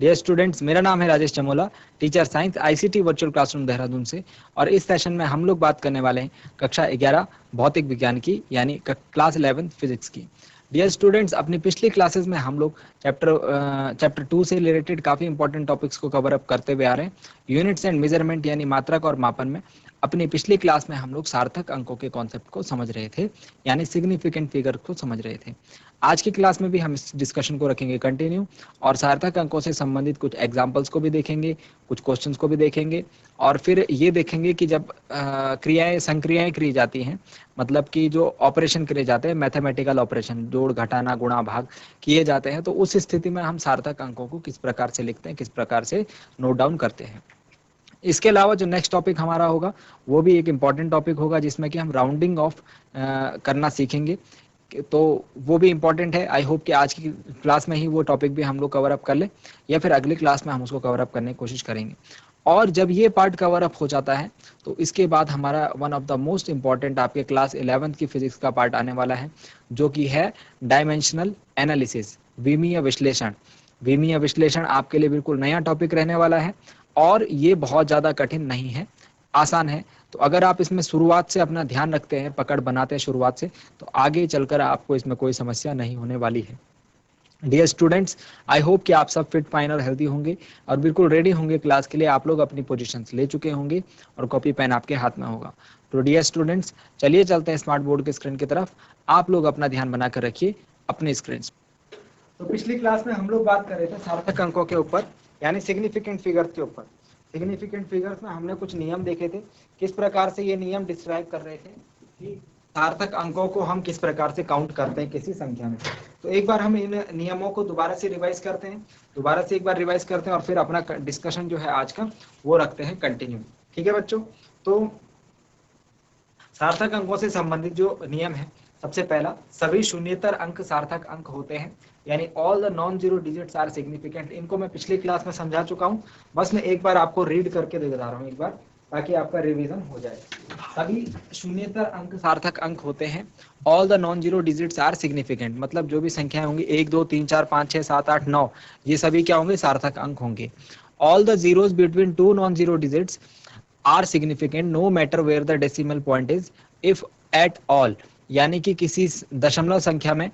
Dear students, मेरा नाम है Rajesh Chamola, teacher science ICT virtual classroom Dehradun से। और इस सेशन में हम लोग बात करने वाले हैं कक्षा 11 भौतिक विज्ञान की, यानी क्लास 11 फिजिक्स की। डियर स्टूडेंट्स, अपनी पिछली क्लासेस में हम लोग चैप्टर 2 से रिलेटेड काफ़ी इंपॉर्टेंट टॉपिक्स को कवर अप करते हुए आ रहे हैं। यूनिट्स एंड मेजरमेंट यानी मात्रक और मापन में अपनी पिछली क्लास में हम लोग सार्थक अंकों के कॉन्सेप्ट को समझ रहे थे, यानी सिग्निफिकेंट फिगर को समझ रहे थे। आज की क्लास में भी हम इस डिस्कशन को रखेंगे कंटिन्यू, और सार्थक अंकों से संबंधित कुछ एग्जाम्पल्स को भी देखेंगे, कुछ क्वेश्चंस को भी देखेंगे, और फिर ये देखेंगे कि जब क्रियाएं संक्रियाएं की जाती हैं, मतलब कि जो ऑपरेशन करे जाते हैं, मैथमेटिकल ऑपरेशन, जोड़ घटाना गुणा भाग किए जाते हैं, तो उस स्थिति में हम सार्थक अंकों को किस प्रकार से लिखते हैं, किस प्रकार से नोट डाउन करते हैं। इसके अलावा जो नेक्स्ट टॉपिक हमारा होगा वो भी एक इम्पॉर्टेंट टॉपिक होगा, जिसमें कि हम राउंडिंग ऑफ करना सीखेंगे, तो वो भी इम्पॉर्टेंट है। आई होप कि आज की क्लास में ही वो टॉपिक भी हम लोग कवर अप कर लें, या फिर अगली क्लास में हम उसको कवर अप करने की कोशिश करेंगे। और जब ये पार्ट कवर अप हो जाता है तो इसके बाद हमारा one of the most important आपके क्लास 11th की फिजिक्स का पार्ट आने वाला है, जो कि है डायमेंशनल एनालिसिस, विमीय विश्लेषण। विमीय विश्लेषण आपके लिए बिल्कुल नया टॉपिक रहने वाला है, और ये बहुत ज़्यादा कठिन नहीं है, आसान है। तो अगर आप इसमें शुरुआत से अपना ध्यान रखते हैं, पकड़ बनाते हैं शुरुआत से, तो आगे चलकर आपको इसमें कोई समस्या नहीं होने वाली है। डियर स्टूडेंट्स, आई होप कि आप सब फिट फाइन और हेल्दी होंगे और बिल्कुल रेडी होंगे क्लास के लिए। आप लोग अपनी पोजीशंस ले चुके होंगे और कॉपी पेन आपके हाथ में होगा। तो डियर स्टूडेंट्स, चलिए चलते हैं स्मार्ट बोर्ड के स्क्रीन की तरफ। आप लोग अपना ध्यान बनाकर रखिए अपने स्क्रीन। तो पिछली क्लास में हम लोग बात कर रहे थे सार्थक अंकों के ऊपर, यानी सिग्निफिकेंट फिगर्स के ऊपर। सिग्निफिकेंट फिगर्स में हमने कुछ नियम देखे थे, किस प्रकार से ये नियम डिस्क्राइब कर रहे थे कि सार्थक अंकों को हम किस प्रकार से काउंट करते हैं किसी संख्या में। तो एक बार हम इन नियमों को दोबारा से रिवाइज करते हैं, दोबारा से एक बार रिवाइज करते हैं, और फिर अपना डिस्कशन जो है आज का वो रखते हैं कंटिन्यू। ठीक है बच्चों, तो सार्थक अंकों से संबंधित जो नियम है, सबसे पहला, सभी शून्येतर अंक सार्थक अंक होते हैं, यानी all the non zero digits are significant. इनको मैं पिछली क्लास में समझा चुका हूं, बस मैं एक बार आपको रीड करके दे रहा हूं एक बार, ताकि आपका रिवीजन हो जाए। सभी शून्येतर अंक सार्थक अंक होते हैं, all the non zero digits are significant, मतलब जो भी संख्याएं होंगी 1 2 3 4 5 6 7 8 9, ये सभी क्या होंगे, सार्थक अंक होंगे। All the zeros between two non zero digits are significant no matter where the decimal point is, if at all, यानी कि किसी दशमलव संख्या में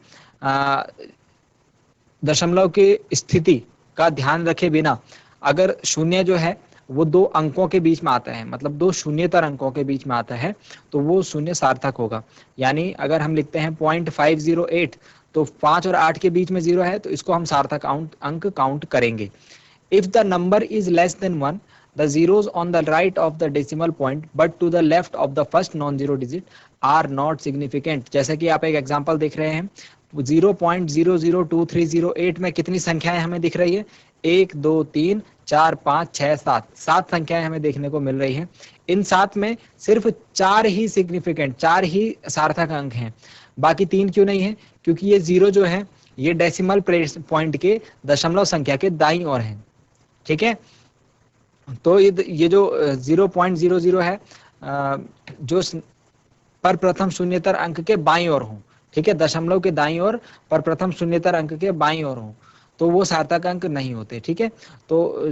दशमलव की स्थिति का ध्यान रखे बिना अगर शून्य जो है वो दो अंकों के बीच में आता है, मतलब दो शून्येतर अंकों के बीच में आता है, तो वो शून्य सार्थक होगा। यानी अगर हम लिखते हैं 0.508, तो 5 और 8 के बीच में 0 है, तो इसको हम सार्थक अंक काउंट करेंगे। If the number is less than 1, the zeros on the right of the decimal point but to the left of the first non-zero digit are not significant। जैसे कि आप एक एग्जांपल देख रहे हैं, 0.002308 में कितनी संख्याएं हमें दिख रही है, 1 2 3 4 5 6 7, 7 संख्याएं हमें देखने को मिल रही हैं। इन 7 में सिर्फ 4 ही सिग्निफिकेंट, 4 ही सार्थक अंक हैं, बाकी 3 क्यों नहीं है, क्योंकि ये 0 जो है ये डेसिमल पॉइंट के दशमलव संख्या के दाईं ओर है। ठीक है, तो ये जो 0.00 है जो पर प्रथम शून्येतर अंक के बाईं ओर हो, ठीक है, दशमलव के दाईं ओर पर प्रथम शून्येतर अंक के बाईं ओर हो, तो वो सार्थक अंक नहीं होते। ठीक है, तो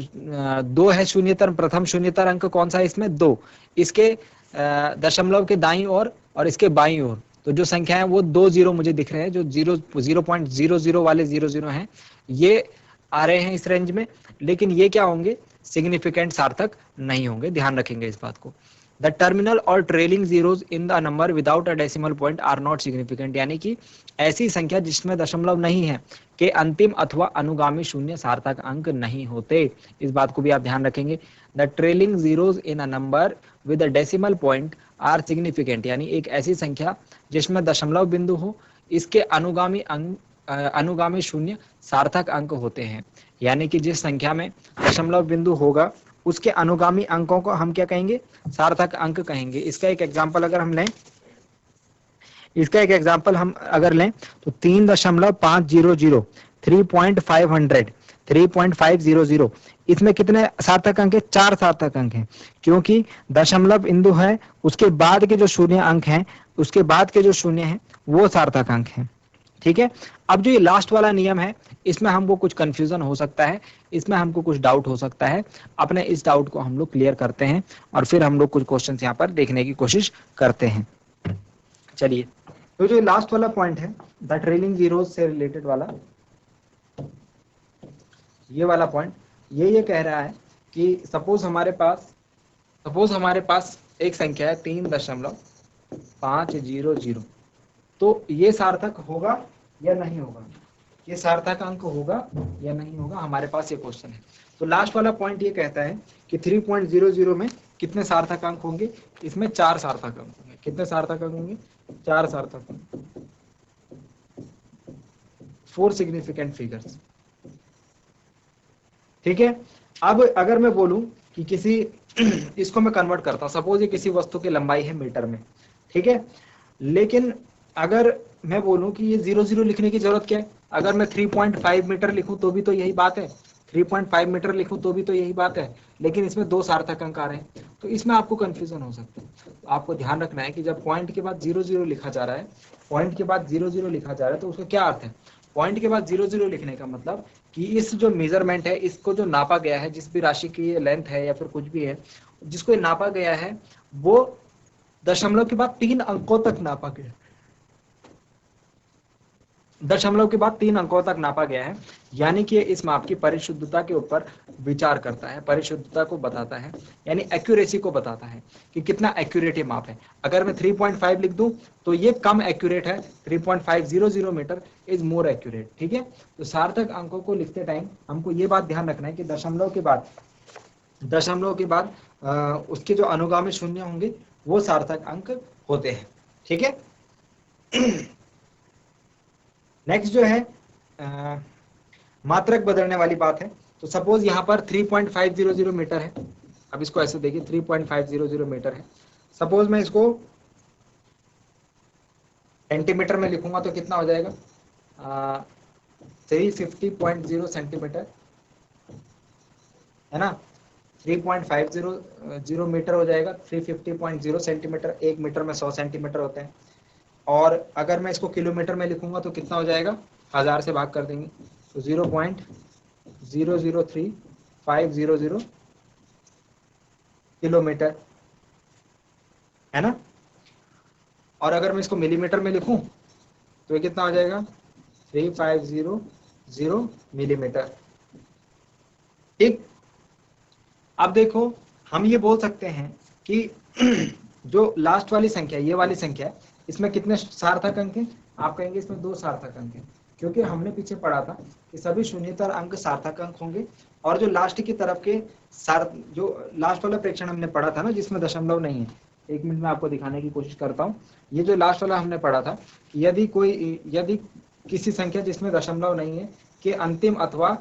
2 है शून्येतर, प्रथम शून्येतर अंक कौन सा है इसमें, 2, इसके दशमलव के दाईं ओर और इसके बाईं ओर, तो जो संख्या है वो 2 0 मुझे दिख रहे हैं, जो 0.00 वाले 00 हैं, ये आ रहे हैं इस रेंज में, लेकिन ये क्या होंगे, सिग्निफिकेंट सार्थक नहीं होंगे, ध्यान रखेंगे इस बात को। द टर्मिनल और trailing zeros in the number without a decimal point are not significant, यानी कि ऐसी संख्या जिसमें दशमलव नहीं है के अंतिम अथवा अनुगामी शून्य सार्थक अंक नहीं होते, इस बात को भी आप ध्यान रखेंगे। The trailing zeros in a number with a decimal point are significant, यानी एक ऐसी संख्या जिसमें दशमलव बिंदु हो, इसके अनुगामी शून्य सार्थक अंक होते हैं। यानी कि जिस संख्या में दशमलव बिंदु होगा उसके अनुगामी अंकों को हम क्या कहेंगे, सार्थक अंक कहेंगे। इसका एक एग्जांपल अगर हम लें, तो 3.500, 3.500, इसमें कितने सार्थक अंक है, 4 सार्थक अंक हैं, क्योंकि दशमलव बिंदु है, उसके बाद के जो शून्य अंक हैं, उसके बाद के जो शून्य हैं वो सार्थक अंक हैं। ठीक है। अब जो ये लास्ट वाला नियम है, इसमें हमको कुछ कंफ्यूजन हो सकता है, इसमें हमको कुछ डाउट हो सकता है। अपने इस डाउट को हम लोग क्लियर करते हैं और फिर हम लोग कुछ क्वेश्चंस यहाँ पर देखने की कोशिश करते हैं। चलिए, तो जो लास्ट वाला पॉइंट है द ट्रेलिंग जीरोस से रिलेटेड वाला, ये वाला पॉइंट ये कह रहा है कि सपोज हमारे पास एक संख्या है 3.500, तो ये सार्थक होगा या नहीं होगा, ये सार्थक अंक होगा या नहीं होगा, हमारे पास ये क्वेश्चन है। तो लास्ट वाला पॉइंट ये कहता है कि 3.00 में कितने सार्थक अंक होंगे, इसमें 4 सार्थक अंक होंगे। कितने सार्थक अंक होंगे, 4 सार्थक अंक, 4 सिग्निफिकेंट फिगर्स। ठीक है। अब अगर मैं बोलूं कि किसी इसको मैं कन्वर्ट करता हूं, सपोज ये किसी वस्तु की लंबाई है मीटर में, ठीक है, लेकिन अगर मैं बोलूं कि ये 00 लिखने की जरूरत क्या है, अगर मैं 3.5 मीटर लिखूं तो भी तो यही बात है, 3.5 मीटर लिखूं तो भी तो यही बात है, लेकिन इसमें 2 सार्थक अंक आ रहे हैं, तो इसमें आपको कंफ्यूजन हो सकता है। तो आपको ध्यान रखना है कि जब पॉइंट के बाद 00 लिखा जा रहा है, पॉइंट के बाद 00 लिखा जा रहा है, तो उसका क्या अर्थ है, पॉइंट के बाद 00 लिखने का मतलब कि इस जो मेजरमेंट है, इसको जो नापा गया है, जिस भी राशि की लेंथ है या फिर कुछ भी है जिसको नापा गया है, वो दशमलव के बाद 3 अंकों तक नापा गया, दशमलव के बाद 3 अंकों तक नापा गया है, यानी कि इस माप की परिशुद्धता के ऊपर विचार करता है, परिशुद्धता को बताता है, यानी एक्यूरेसी को बताता है कि कितना एक्यूरेट ये माप है। अगर मैं 3.5 लिख दूं तो ये कम एक्यूरेट है, 3.500 मीटर इज मोर एक्यूरेट। ठीक है। तो सार्थक अंकों को लिखते टाइम हमको ये बात ध्यान रखना है कि दशमलव के बाद उसके जो अनुगामी शून्य होंगे वो सार्थक अंक होते हैं। ठीक है। नेक्स्ट जो है मात्रक बदलने वाली बात है। तो सपोज यहाँ पर 3.500 मीटर है, अब इसको ऐसे देखिए 3.500 मीटर है, सपोज मैं इसको सेंटीमीटर में लिखूंगा तो कितना हो जाएगा, 350.0 सेंटीमीटर, है ना, 3.500 मीटर हो जाएगा, 350.0 सेंटीमीटर, 1 मीटर में 100 सेंटीमीटर होते हैं। और अगर मैं इसको किलोमीटर में लिखूंगा तो कितना हो जाएगा, 1000 से भाग कर देंगे तो 0.003500 किलोमीटर, है ना। और अगर मैं इसको मिलीमीटर में लिखूं तो ये कितना हो जाएगा, 3500 मिलीमीटर। ठीक। अब देखो, हम ये बोल सकते हैं कि जो लास्ट वाली संख्या, ये वाली संख्या, इसमें कितने सार्थक अंक हैं, आप कहेंगे इसमें 2 सार्थक अंक हैं, क्योंकि हमने पीछे पढ़ा था कि सभी शून्येतर अंक सार्थक अंक होंगे, और जो लास्ट की तरफ के जो लास्ट वाला प्रेक्षण हमने पढ़ा था ना जिसमें दशमलव नहीं है, 1 मिनट में आपको दिखाने की कोशिश करता हूँ। ये जो लास्ट वाला हमने पढ़ा था कि यदि किसी संख्या जिसमें दशमलव नहीं है के अंतिम अथवा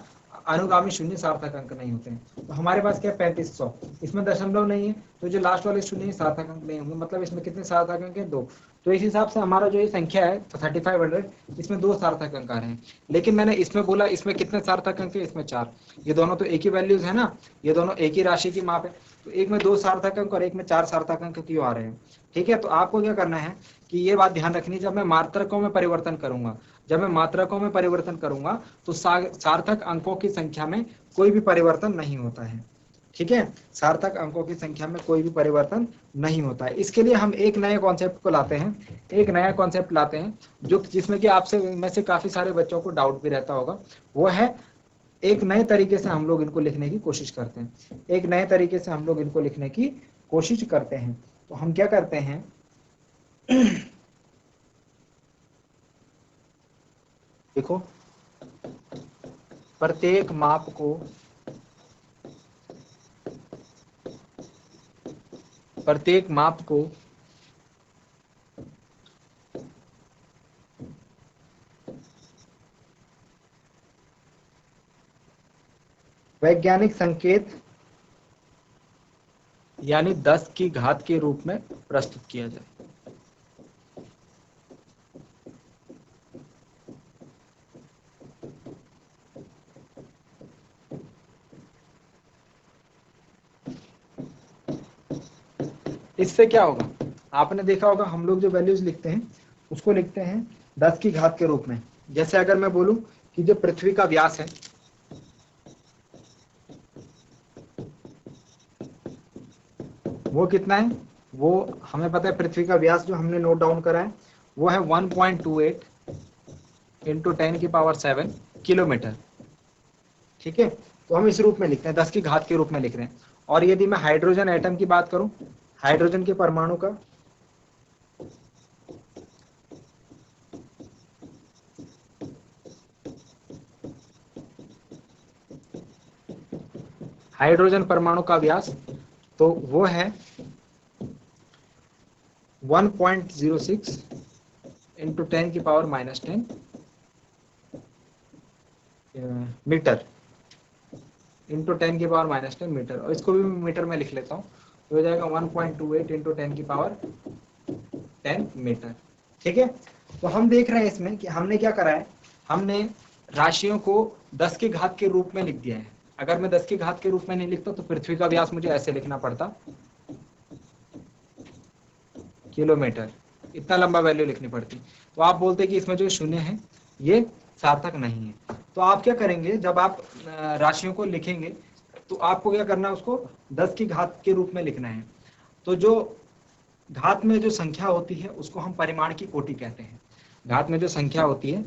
अनुगामी शून्य सार्थक अंक नहीं होते हैं, तो हमारे पास क्या है 3500, इसमें दशमलव नहीं है, तो जो लास्ट वाले शून्य सार्थक अंक नहीं होंगे, मतलब इसमें कितने सार्थक अंक है, 2। तो इस हिसाब से हमारा जो ये संख्या है तो 3500, इसमें 2 सार्थक अंक आ रहे हैं। लेकिन मैंने इसमें बोला इसमें कितने सार्थक अंक है, इसमें 4, ये दोनों तो एक ही वैल्यूज है ना, ये दोनों एक ही राशि की माप है, तो एक में 2 सार्थक अंक और एक में 4 सार्थक अंक क्यों आ रहे हैं। ठीक है। तो आपको क्या करना है कि ये बात ध्यान रखनी, जब मैं मात्रकों में परिवर्तन करूंगा तो सार्थक अंकों की संख्या में कोई भी परिवर्तन नहीं होता है। ठीक है। सार्थक अंकों की संख्या में कोई भी परिवर्तन नहीं होता है। इसके लिए हम एक नए कॉन्सेप्ट लाते हैं, जो जिसमें कि आपसे में से काफी सारे बच्चों को डाउट भी रहता होगा, वो है एक नए तरीके से हम लोग इनको लिखने की कोशिश करते हैं। तो हम क्या करते हैं, देखो, प्रत्येक माप को वैज्ञानिक संकेत यानी 10 की घात के रूप में प्रस्तुत किया जाए। इससे क्या होगा, आपने देखा होगा हम लोग जो वैल्यूज लिखते हैं उसको लिखते हैं 10 की घात के रूप में, जैसे अगर मैं बोलूं कि जो पृथ्वी का व्यास है वो कितना है, वो हमें पता है पृथ्वी का व्यास जो हमने नोट डाउन करा है वो है 1.28 इंटू 10⁻7 किलोमीटर। ठीक है, तो हम इस रूप में लिखते हैं, 10 की घात के रूप में लिख रहे हैं। और यदि मैं हाइड्रोजन एटम की बात करूं, हाइड्रोजन के परमाणु का हाइड्रोजन परमाणु का व्यास तो वो है 1.06 इंटू 10⁻10 मीटर इंटू 10⁻10 मीटर, और इसको भी मीटर में लिख लेता हूँ, तो हो जाएगा 1.28 इंटू 10⁻10 मीटर। ठीक है, तो हम देख रहे हैं इसमें कि हमने क्या करा है, हमने राशियों को 10 की घात के रूप में लिख दिया है। अगर मैं 10 की घात के रूप में नहीं लिखता तो पृथ्वी का व्यास मुझे ऐसे लिखना पड़ता, किलोमीटर, इतना लंबा वैल्यू लिखनी पड़ती। तो आप बोलते कि इसमें जो शून्य है ये सार्थक नहीं है। तो आप क्या करेंगे, जब आप राशियों को लिखेंगे तो आपको क्या करना है, उसको 10 की घात के रूप में लिखना है। तो जो घात में जो संख्या होती है उसको हम परिमाण की कोटि कहते हैं। घात में जो संख्या होती है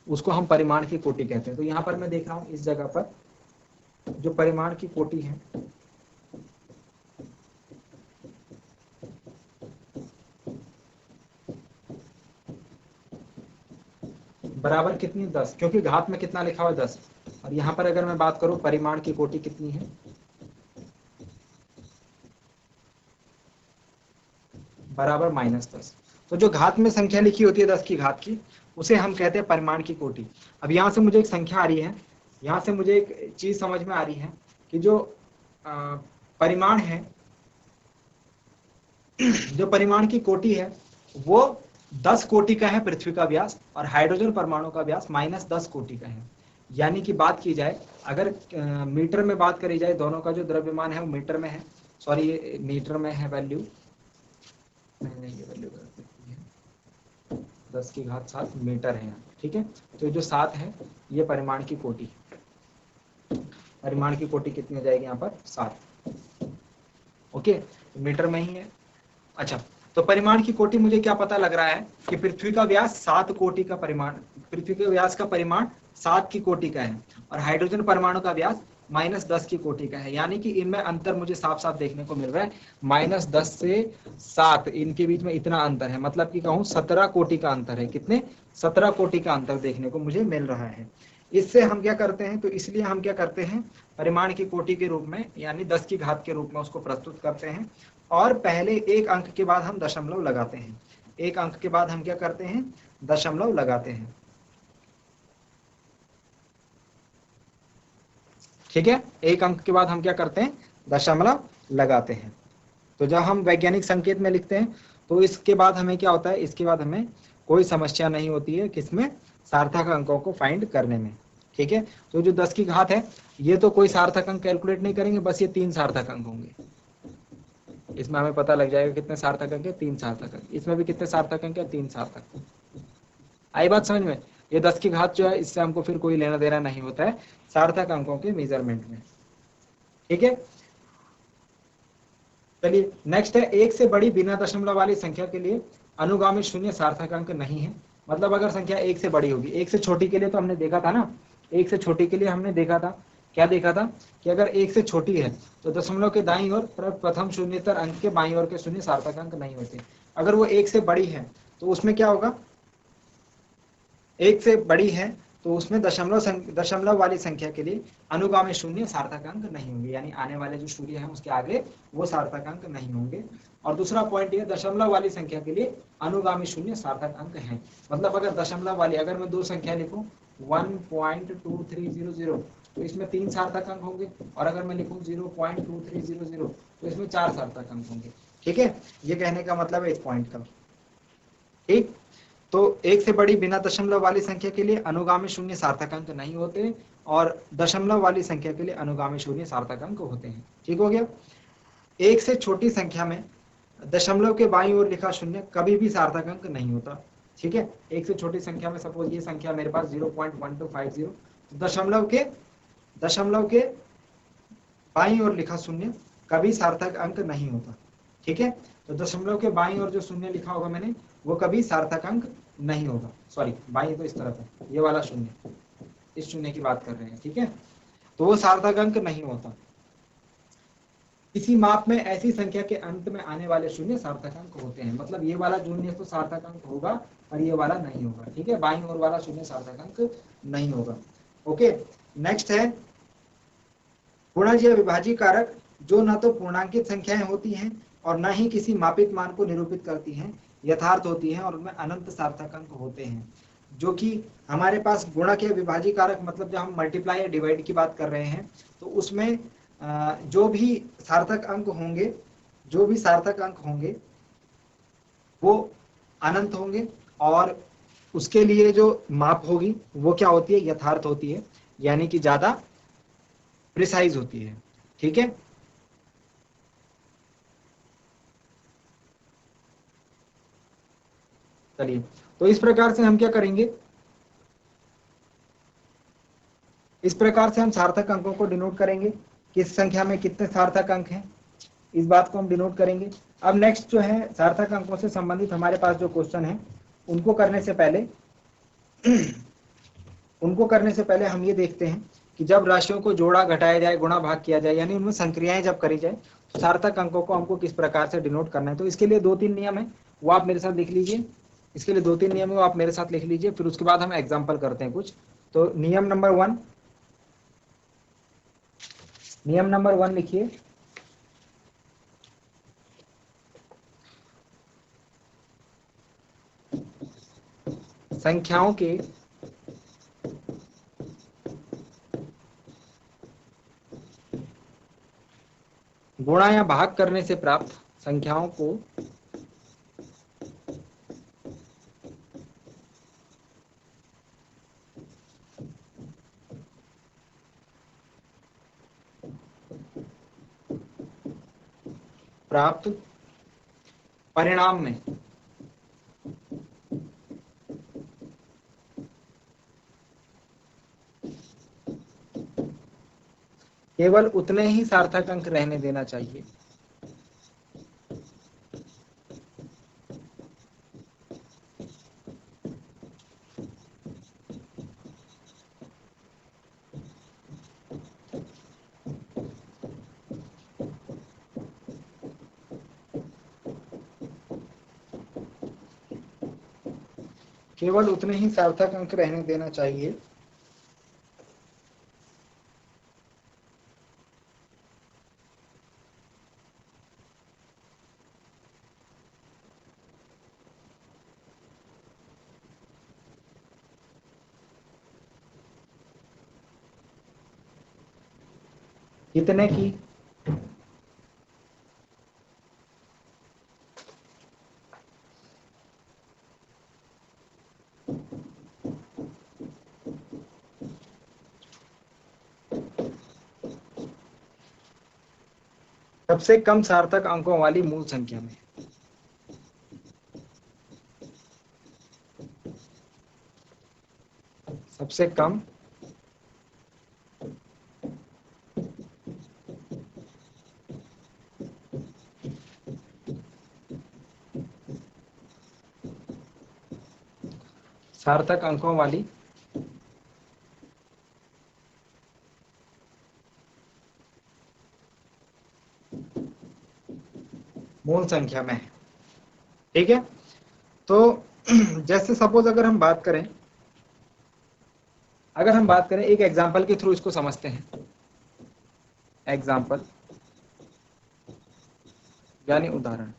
उसको हम परिमाण की कोटि कहते हैं। तो यहाँ पर मैं देख रहा हूँ इस जगह पर जो परिमाण की कोटि है बराबर कितनी, 10, क्योंकि घात में कितना लिखा हुआ है 10। और यहाँ पर अगर मैं बात करूं परिमाण की कोटि कितनी है, बराबर -10। तो जो घात में संख्या लिखी होती है 10 की घात की, उसे हम कहते हैं परिमाण की कोटि। अब यहाँ से मुझे एक संख्या आ रही है, यहाँ से मुझे एक चीज समझ में आ रही है कि जो परिमाण है, जो परिमाण की कोटि है वो 10 कोटि का है पृथ्वी का व्यास, और हाइड्रोजन परमाणु का व्यास -10 कोटि का है। यानी कि बात की जाए, अगर मीटर में बात करी जाए, दोनों का जो द्रव्यमान है वो मीटर में है, सॉरी ये मीटर में है वैल्यू, नहीं ये वैल्यू 10 की घात 7 मीटर है यहाँ। ठीक है, तो जो 7 है ये परिमाण की कोटि, परिमाण की कोटि कितनी हो जाएगी यहाँ पर 7। ओके, मीटर में ही है। अच्छा, तो परिमाण की कोटि मुझे क्या पता लग रहा है कि पृथ्वी का व्यास 7 कोटि का परिमाण, पृथ्वी के व्यास का परिमाण 7 की कोटि का है, और हाइड्रोजन परमाणु का व्यास -10 की कोटि का है। यानी कि इनमें अंतर मुझे साफ साफ देखने को मिल रहा है, -10 से 7 इनके बीच में इतना अंतर है, मतलब कि कहूँ 17 कोटि का अंतर है। कितने, 17 कोटि का अंतर देखने को मुझे मिल रहा है। इससे हम क्या करते हैं, तो इसलिए हम क्या करते हैं, परिमाण की कोटि के रूप में यानी 10 की घात के रूप में उसको प्रस्तुत करते हैं, और पहले एक अंक के बाद हम दशमलव लगाते हैं। एक अंक के बाद हम क्या करते हैं, दशमलव लगाते हैं। ठीक है, एक अंक के बाद हम क्या करते हैं, दशमलव लगाते हैं। तो जब हम वैज्ञानिक संकेत में लिखते हैं तो इसके बाद हमें क्या होता है, इसके बाद हमें कोई समस्या नहीं होती है किसमें, सार्थक अंकों को फाइंड करने में। ठीक है, तो जो 10 की घात है ये तो कोई सार्थक अंक कैलकुलेट नहीं करेंगे, बस ये 3 सार्थक अंक होंगे। इसमें हमें पता लग जाएगा कितने सार्थक अंक है, 3 सार्थक अंक। इसमें भी कितने सार्थक अंक है, 3 सार्थक। आई बात समझ में, ये 10 की घात जो है इससे हमको फिर कोई लेना देना नहीं होता है सार्थक अंकों के मेजरमेंट में। ठीक है, चलिए नेक्स्ट है, एक से बड़ी बिना दशमलव वाली संख्या के लिए अनुगामी शून्य सार्थक अंक नहीं है। मतलब अगर संख्या एक से बड़ी होगी, एक से छोटी के लिए तो हमने देखा था ना, एक से छोटी के लिए हमने देखा था, क्या देखा था कि अगर एक से छोटी है तो दशमलव के दाईं ओर प्रथम शून्यतर अंक के बाईं ओर के शून्य सार्थक अंक नहीं होते। अगर वो एक से बड़ी है तो उसमें क्या होगा, एक से बड़ी है तो उसमें दशमलव वाली संख्या के लिए अनुगामी शून्य सार्थक अंक नहीं होंगे, यानी आने वाले जो शून्य है उसके आगे वो सार्थक अंक नहीं होंगे। और दूसरा पॉइंट ये, दशमलव वाली संख्या के लिए अनुगामी शून्य सार्थक अंक है। मतलब अगर दशमलव वाली, अगर मैं दो संख्या लिखूं 1.2300 तो इसमें 3 सार्थक अंक होंगे, और अगर मैं लिखूं 0.2300 तो इसमें 4 सार्थक अंक होंगे। ठीक है, ये कहने का मतलब है इस पॉइंट का। ठीक, तो एक से बड़ी बिना दशमलव वाली संख्या के लिए अनुगामी शून्य सार्थक अंक नहीं होते, और दशमलव वाली संख्या के लिए अनुगामी शून्य सार्थक अंक होते हैं। ठीक हो गया, एक से छोटी संख्या में दशमलव के बाईं ओर लिखा शून्य कभी भी सार्थक अंक नहीं होता। ठीक है, एक से छोटी संख्या में सपोज ये संख्या मेरे पास 0.1250, तो दशमलव के बाईं ओर लिखा शून्य कभी सार्थक अंक नहीं होता। ठीक है, तो दशमलव के बाईं ओर जो शून्य लिखा होगा मैंने, वो कभी सार्थक अंक नहीं होगा। सॉरी, बाईं तो इस तरफ है, ये वाला शून्य, इस शून्य की बात कर रहे हैं। ठीक है, तो वो सार्थक अंक नहीं होता। किसी माप में ऐसी संख्या के अंत में आने वाले शून्य सार्थक अंक होते हैं। मतलब ये वाला शून्य तो सार्थक अंक होगा और ये वाला नहीं होगा। ठीक है, बाईं ओर वाला शून्य सार्थक अंक नहीं होगा। ओके, नेक्स्ट है गुणज या विभाज्य कारक, जो न तो पूर्णांकित संख्याएं होती हैं और न ही किसी मापित मान को निरूपित करती हैं, यथार्थ होती हैं और उनमें अनंत सार्थक अंक होते हैं। जो कि हमारे पास गुणक या विभाज्य कारक, मतलब जब हम मल्टीप्लाई या डिवाइड की बात कर रहे हैं, तो उसमें जो भी सार्थक अंक होंगे वो अनंत होंगे, और उसके लिए जो माप होगी वो क्या होती है, यथार्थ होती है, यानी कि ज्यादा प्रिसाइज होती है। ठीक है, चलिए, तो इस प्रकार से हम क्या करेंगे, इस प्रकार से हम सार्थक अंकों को डिनोट करेंगे, किस संख्या में कितने सार्थक अंक हैं, इस बात को हम डिनोट करेंगे। अब नेक्स्ट जो है सार्थक अंकों से संबंधित हमारे पास जो क्वेश्चन है, उनको करने से पहले हम ये देखते हैं कि जब राशियों को जोड़ा घटाया जाए, गुणा भाग किया जाए, यानी उनमें संक्रियाएं जब करी जाए, तो सार्थक अंकों को हमको किस प्रकार से डिनोट करना है। तो इसके लिए 2-3 नियम है, वो आप मेरे साथ लिख लीजिए। इसके लिए 2-3 नियम है, वो आप मेरे साथ लिख लीजिए, फिर उसके बाद हम एग्जाम्पल करते हैं कुछ। तो नियम नंबर 1 लिखिए, संख्याओं के गुणा या भाग करने से प्राप्त संख्याओं को प्राप्त परिणाम में केवल उतने ही सार्थक अंक रहने देना चाहिए केवल उतने ही सार्थक अंक रहने देना चाहिए कितने की सबसे कम सार्थक अंकों वाली मूल संख्या में। सबसे कम सार्थक अंकों वाली मूल संख्या में है। ठीक है, तो जैसे सपोज अगर हम बात करें एक एग्जांपल के थ्रू इसको समझते हैं। एग्जांपल यानी उदाहरण,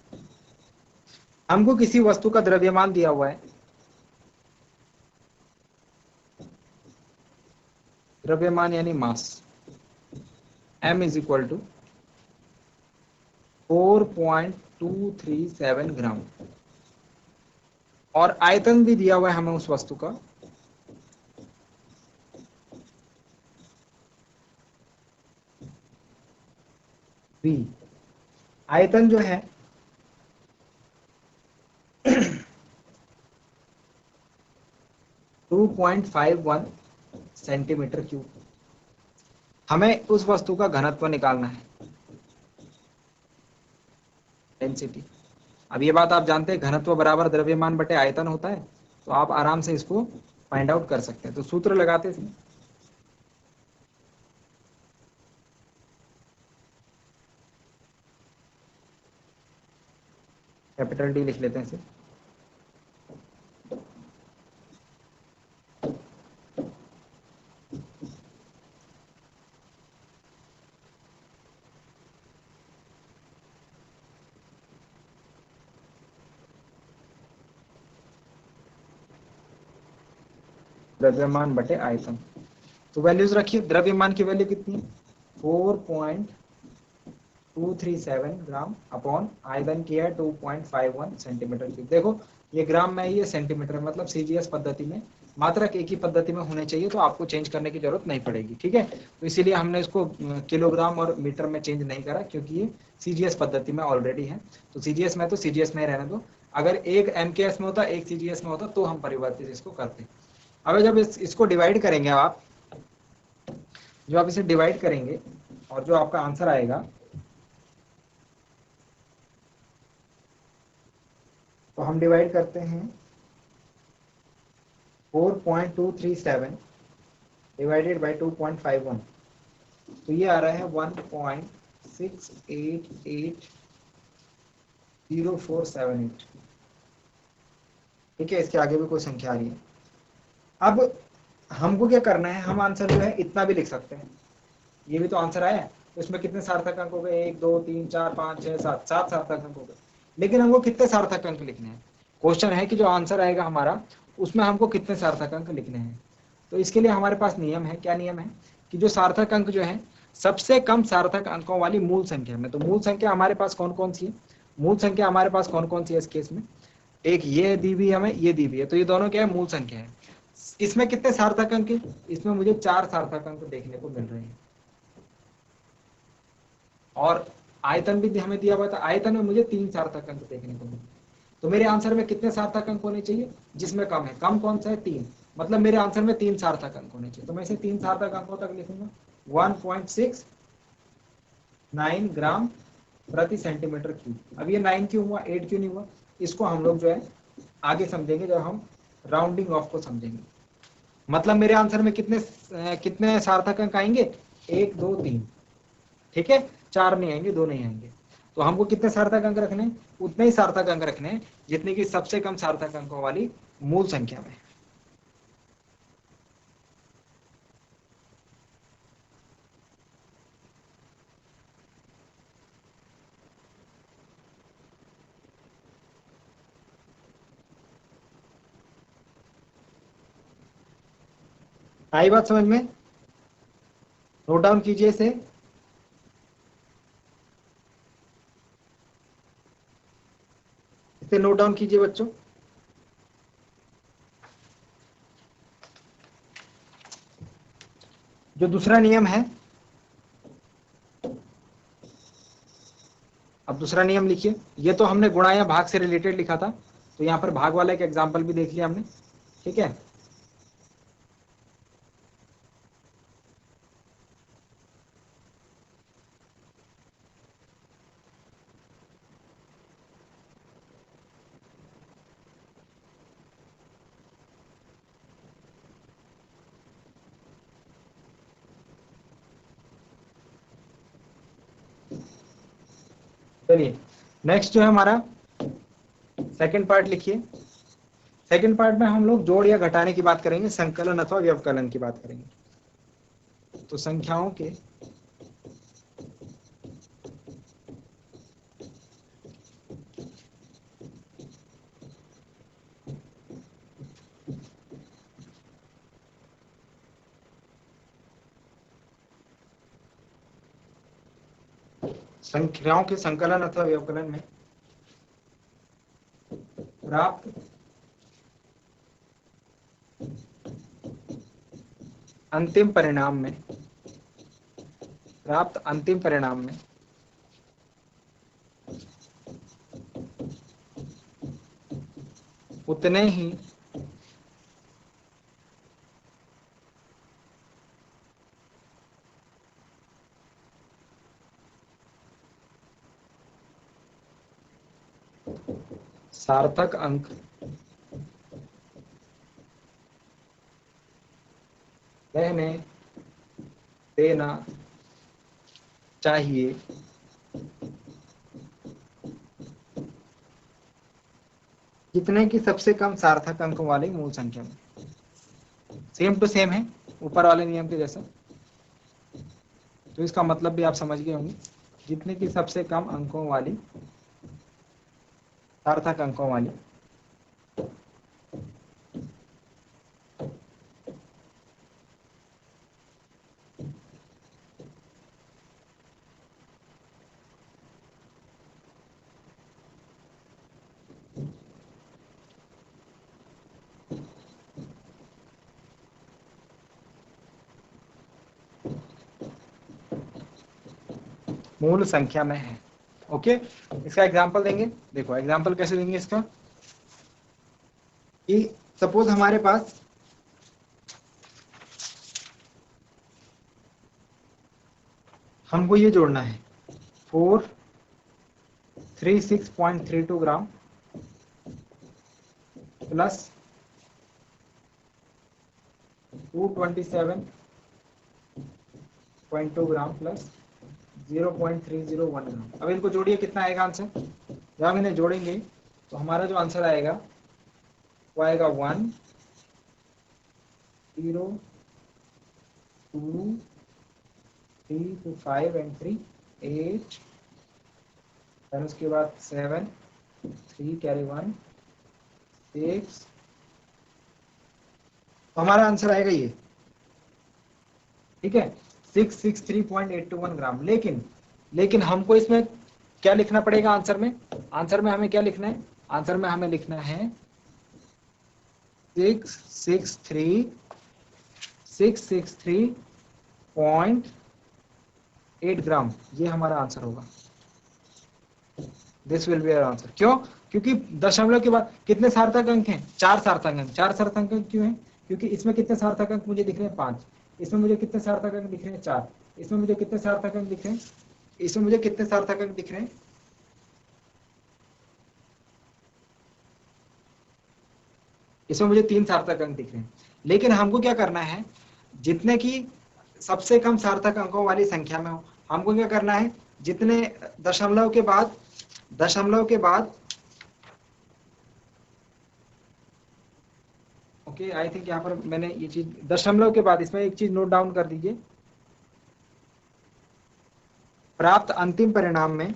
हमको किसी वस्तु का द्रव्यमान दिया हुआ है। द्रव्यमान यानी मास, m इज इक्वल टू 4.237 ग्राम, और आयतन भी दिया हुआ है हमें उस वस्तु का v। आयतन जो है 2.51 सेंटीमीटर क्यूब। हमें उस वस्तु का घनत्व निकालना है, डेंसिटी। अब ये बात आप जानते हैं, घनत्व बराबर द्रव्यमान बटे आयतन होता है, तो आप आराम से इसको फाइंड आउट कर सकते हैं। तो सूत्र लगाते हैं, कैपिटल डी लिख लेते हैं इसे। द्रव्यमान बटे आयतन। तो वैल्यूज रखिए, द्रव्यमान की वैल्यू कितनी है, 4.237 ग्राम अपॉन आयतन की है 2.51 सेंटीमीटर क्यूब। देखो ये ग्राम में, ये सेंटीमीटर, मतलब सीजीएस पद्धति में मात्रक एक ही पद्धति में होने चाहिए, तो आपको चेंज करने की जरूरत नहीं पड़ेगी, ठीक है। तो इसीलिए हमने इसको किलोग्राम और मीटर में चेंज नहीं करा, क्योंकि ये सीजीएस पद्धति में ऑलरेडी है। तो सीजीएस में, तो सीजीएस में रहने दो। अगर एक एमकेएस में होता, एक सीजीएस में होता, तो हम परिवर्तित इसको करते। अब जब इसको डिवाइड करेंगे आप, जो आप इसे डिवाइड करेंगे और जो आपका आंसर आएगा, तो हम डिवाइड करते हैं 4.237 डिवाइडेड बाई 2.51, तो ये आ रहा है 1.6880478। ठीक है, इसके आगे भी कोई संख्या आ रही है। अब हमको क्या करना है, हम आंसर जो है इतना भी लिख सकते हैं। ये भी तो आंसर आया है, तो इसमें कितने सार्थक अंक हो गए, 1 2 3 4 5 6 7, 7 सार्थक अंक हो गए। लेकिन हमको कितने सार्थक अंक लिखने हैं, क्वेश्चन है कि जो आंसर आएगा हमारा, उसमें हमको कितने सार्थक अंक लिखने हैं। तो इसके लिए हमारे पास नियम है। क्या नियम है कि जो सार्थक अंक जो है, सबसे कम सार्थक अंकों वाली मूल संख्या में, तो मूल संख्या हमारे पास कौन कौन सी है, मूल संख्या हमारे पास कौन कौन सी है इस केस में, एक ये दी हुई हमें, ये दी हुई है, तो ये दोनों क्या है, मूल संख्या है। इसमें कितने सार्थक अंक है, इसमें मुझे 4 सार्थक अंक देखने को मिल रहे हैं। और आयतन भी हमें दिया हुआ था, आयतन में मुझे 3 सार्थक अंक देखने को मिले। तो मेरे आंसर में कितने सार्थक अंक होने चाहिए, जिसमें कम है, कम कौन सा है, 3, मतलब मेरे आंसर में 3 सार्थक अंक होने चाहिए। तो मैं इसे 3 सार्थक अंकों तक लिखूंगा, 1.69 ग्राम प्रति सेंटीमीटर क्यूब। अब ये 9 क्यों हुआ, 8 क्यों नहीं हुआ, इसको हम लोग जो है आगे समझेंगे, जब हम राउंडिंग ऑफ को समझेंगे। मतलब मेरे आंसर में कितने सार्थक अंक आएंगे, 1 2 3, ठीक है, 4 नहीं आएंगे, 2 नहीं आएंगे। तो हमको कितने सार्थक अंक रखने हैं, उतने ही सार्थक अंक रखने हैं जितने की सबसे कम सार्थक अंकों वाली मूल संख्या में। आई बात समझ में, नोट डाउन कीजिए इसे। इसे नोट डाउन कीजिए बच्चों। जो दूसरा नियम है, अब दूसरा नियम लिखिए। ये तो हमने गुणा या भाग से रिलेटेड लिखा था, तो यहाँ पर भाग वाला एक एग्जाम्पल भी देख लिया हमने, ठीक है। चलिए नेक्स्ट जो है हमारा सेकंड पार्ट लिखिए। सेकंड पार्ट में हम लोग जोड़ या घटाने की बात करेंगे, संकलन अथवा व्यवकलन की बात करेंगे। तो संख्याओं के संकलन अथवा व्यवकलन में प्राप्त अंतिम परिणाम में, प्राप्त अंतिम परिणाम में उतने ही सार्थक अंक रहने देना चाहिए कितने की सबसे कम सार्थक अंक वाली मूल संख्या में। सेम टू सेम है ऊपर वाले नियम के जैसा, तो इसका मतलब भी आप समझ गए होंगे। जितने की सबसे कम अंकों वाली, सार्थक अंकों वाली मूल संख्या में है। ओके, इसका एग्जांपल देंगे। देखो एग्जांपल कैसे देंगे इसका, कि सपोज हमारे पास हमको ये जोड़ना है 436.32 ग्राम प्लस 227.2 ग्राम प्लस 0.301 ग्राम। अब इनको जोड़िए, कितना आएगा आंसर। जब हम इन्हें जोड़ेंगे तो हमारा जो आंसर आएगा वो आएगा 1 0 2 3 to 5 and 3 8, फिर उसके बाद 7 3 कैरी 1 6, तो हमारा आंसर आएगा ये, ठीक है 663.821 ग्राम। लेकिन हमको इसमें क्या लिखना पड़ेगा आंसर में। आंसर में हमें क्या लिखना है, आंसर में हमें लिखना है 663.8 ग्राम, ये हमारा आंसर होगा। This will be our answer. क्यों, क्योंकि दशमलव के बाद कितने सार्थक अंक हैं, 4 सार्थक अंक। 4 सार्थक अंक क्यों है, क्योंकि इसमें कितने सार्थक अंक मुझे दिख रहे हैं 5, इसमें मुझे कितने सार्थक अंक दिख रहे हैं 4, इसमें मुझे कितने सार्थक अंक दिख रहे हैं, इसमें मुझे कितने सार्थक अंक दिख रहे हैं, इसमें मुझे 3 सार्थक अंक दिख रहे हैं। लेकिन हमको क्या करना है, जितने की सबसे कम सार्थक अंकों वाली संख्या में हो, हमको क्या करना है, जितने दशमलव के बाद ओके आई थिंक यहाँ पर मैंने ये चीज दशमलव के बाद, इसमें एक चीज नोट डाउन कर दीजिए, प्राप्त अंतिम परिणाम में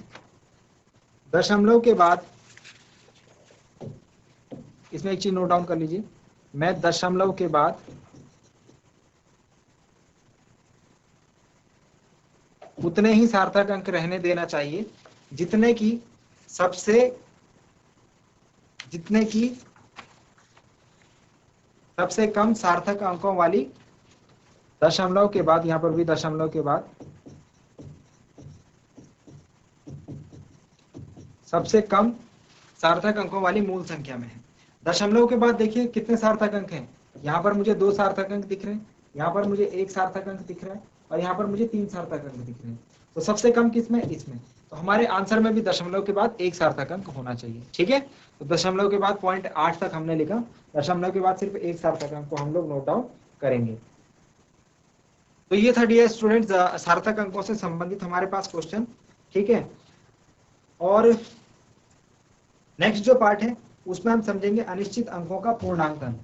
दशमलव के बाद, इसमें एक चीज नोट डाउन कर लीजिए, मैं दशमलव के बाद उतने ही सार्थक अंक रहने देना चाहिए जितने की सबसे कम सार्थक अंकों वाली, दशमलव के बाद, यहां पर भी दशमलव के बाद सबसे कम सार्थक अंकों वाली मूल संख्या में है। दशमलव के बाद देखिए कितने सार्थक अंक हैं, यहाँ पर मुझे 2 सार्थक अंक दिख रहे हैं, यहाँ पर मुझे 1 सार्थक अंक दिख रहा है, और यहाँ पर मुझे 3 सार्थक अंक दिख रहे हैं। तो सबसे कम किसमें, इसमें। तो हमारे आंसर में भी दशमलव के बाद 1 सार्थक अंक होना चाहिए, ठीक है। तो दशमलव के बाद 0.8 तक हमने लिखा, दशमलव के बाद सिर्फ 1 सार्थक अंक को हम लोग नोट डाउन करेंगे। तो ये था डियर स्टूडेंट्स सार्थक अंकों से संबंधित हमारे पास क्वेश्चन, ठीक है। और नेक्स्ट जो पार्ट है उसमें हम समझेंगे अनिश्चित अंकों का पूर्णांकन,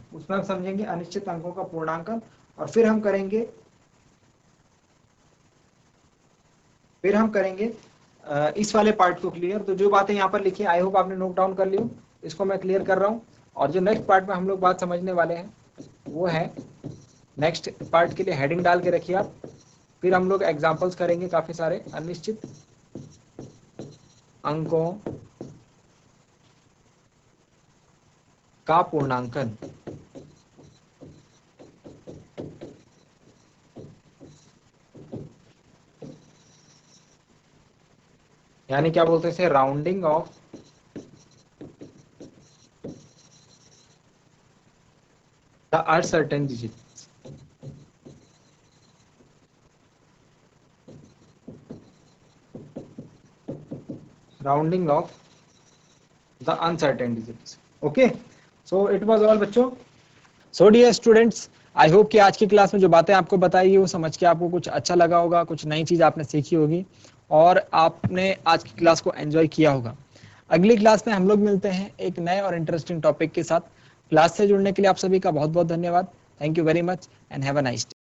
और फिर हम करेंगे इस वाले पार्ट को क्लियर। तो जो बातें यहाँ पर लिखी आई होप आपने नोट डाउन कर ली हो, इसको मैं क्लियर कर रहा हूँ। और जो नेक्स्ट पार्ट में हम लोग बात समझने वाले हैं वो है, नेक्स्ट पार्ट के लिए हेडिंग डाल के रखिए आप, फिर हम लोग एग्जाम्पल्स करेंगे काफी सारे अनिश्चित अंकों का पूर्णांकन। यानी क्या बोलते हैं इसे, rounding off the uncertain digit. Rounding off the uncertainties. Okay, so it was all बच्चों. So dear students, I hope कि आज की क्लास में जो बातें आपको बताई वो समझ के आपको कुछ अच्छा लगा होगा, कुछ नई चीज आपने सीखी होगी और आपने आज की क्लास को एंजॉय किया होगा. अगली क्लास में हम लोग मिलते हैं एक नए और इंटरेस्टिंग टॉपिक के साथ. क्लास से जुड़ने के लिए आप सभी का बहुत बहुत धन्यवाद. Thank you very much and have a nice day.